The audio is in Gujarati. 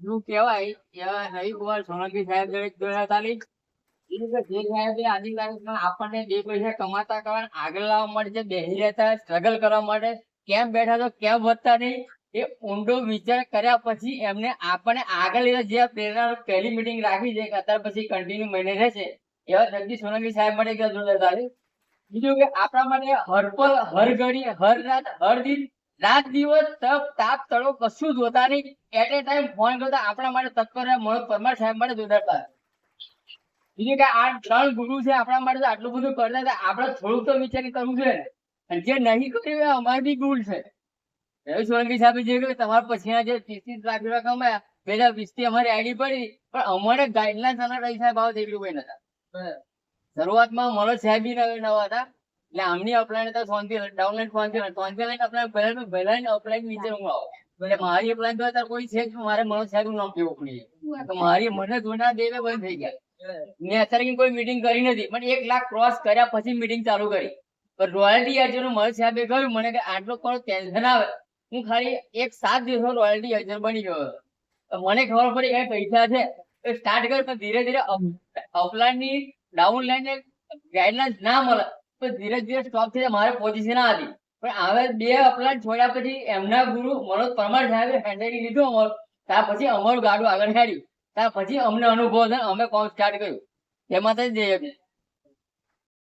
શું કેવાય રવિકુમાર સોલંકી સાહેબ જોડે તાલી એ રીતે જે સાહેબે આજની તારીખમાં આપણને બે પૈસા કમાતા કરવાના આગળ લાવવા માટે જે બેસી રહેતા સ્ટ્રગલ કરવા માટે કેમ બેઠા તો કેમ વધતા નહીં એ ઊંડો વિચાર કર્યા પછી એમને આપણને આગળ જે પ્રેરણા પહેલી મીટિંગ રાખી છે કે અત્યાર પછી કન્ટિન્યુ મહિને રહેશે એવા જગદીશ સોલંકી સાહેબ માટે જોડે બીજું કે આપણા માટે હર પલ હર ઘડી હર રાત હર દિન રાત દિવસ તપ તાપ તળો કશું જોતા નહીં એટ એ ટાઈમ ફોન કરતા આપણા માટે તત્પર મનોજ પરમાર સાહેબ માટે જોતા બીજું કે આ 3 ગુરુ છે આપણા માટે તો આટલું બધું કરતા હતા આપણે થોડુંક તો વિચારી કરવું જોઈએ ને અને જે નહીં કર્યું એ અમારી બી ભૂલ છે રવિ સોલંકી સાહેબે જે કહ્યું તમારા પછીના જે 30 લાખ રૂપિયા કમાયા 2020 થી અમારી આઈડી પડી પણ અમારે ગાઈડલાઈન અને રવિ સાહેબ આવો એટલું કઈ નતા શરૂઆતમાં મનોજ સાહેબ બી નવા હતા એટલે આમની અપલાઈન તો ડાઉનલાઈન ફોનથી અપલાઈન પહેલા અપલાઈન નીચે હું આવો એટલે મારી અપલાઈન તો અત્યારે કોઈ છે મારે મનોજ સાહેબ નું નામ કેવું પડી તો મારી મને જોના દેવે બંધ થઈ ગયા મેં અત્યારે કોઈ મીટિંગ કરી નથી પણ 1 લાખ ક્રોસ કર્યા પછી મીટિંગ ચાલુ કરી પણ રોયલ્ટી એજન્ટ મનોજ સાહેબે કહ્યું મને કે આટલો કોણ ટેન્શન આવે હું ખાલી 7 દિવસમાં રોયલ્ટી એજન્ટ બની ગયો મને ખબર પડી કે પૈસા છે એ સ્ટાર્ટ કર્યું પણ ધીરે ધીરે અપલાઈન ની ડાઉનલાઈન ગાઈડલાઈન ના મળે તો ધીરે ધીરે સ્ટોપ થઈ મારે પોઝિશન આ હતી પણ હવે 2 અપલાઈન છોડ્યા પછી એમના ગુરુ મનોજ પરમાર સાહેબે હેન્ડલી લીધું અમારું ત્યાર પછી અમારું ગાડું આગળ હેડ્યું ત્યાર પછી અમને અનુભવ થાય અમે કોમ સ્ટાર્ટ કર્યું એમાં થઈ જઈએ